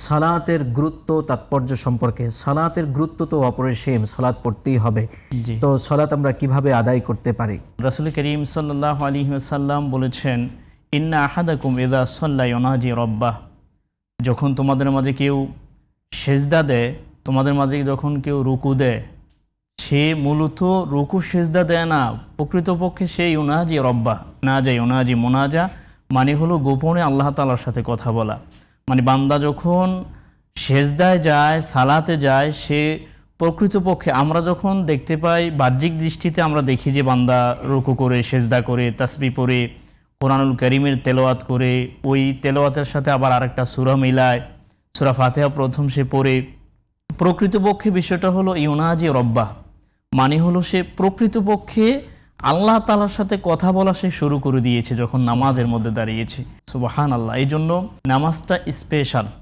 সালাতের গুরুত্ব তাৎপর্য সম্পর্কে। সালাতের গুরুত্ব তো অপরিসীম, সালাত পড়তেই হবে। জি। তো সালাত আমরা কিভাবে আদায় করতে পারি? রাসূল করিম সাল্লাল্লাহু আলাইহি ওয়াসাল্লাম বলেছেন, ইন্না আহাদাকুম ইযা সাল্লা ইউনাজি রাব্বাহ, যখন তোমাদের মাঝে কেউ সেজদা দেয়, তোমাদের মাঝে যখন কেউ রুকু দেয়, সে মূলত রুকু সেজদা দেয় না, প্রকৃতপক্ষে সে ইউনাজি রব্বাহ, ইউনাজি মোনাজা মানে হলো গোপনে আল্লাহ তাআলার সাথে কথা বলা। মানে বান্দা যখন সেজদায় যায়, সালাতে যায়, সে প্রকৃতপক্ষে আমরা যখন দেখতে পাই, বাহ্যিক দৃষ্টিতে আমরা দেখি যে বান্দা রুকু করে, সেজদা করে, তাসবিহ পড়ে, কোরআনুল কারীমের তেলাওয়াত করে, ওই তেলাওয়াতের সাথে আবার আরেকটা সূরা মিলায়, সূরা ফাতিহা প্রথম সে পড়ে। প্রকৃতপক্ষে বিষয়টা হলো ইউনাজি রব্বাহ, মানে হলো সে প্রকৃতপক্ষে আল্লাহ তাআলার সাথে কথা বলা সে শুরু করে দিয়েছে যখন নামাজের মধ্যে দাঁড়িয়েছে। সুবহানাল্লাহ। এই জন্য নামাজটা স্পেশাল।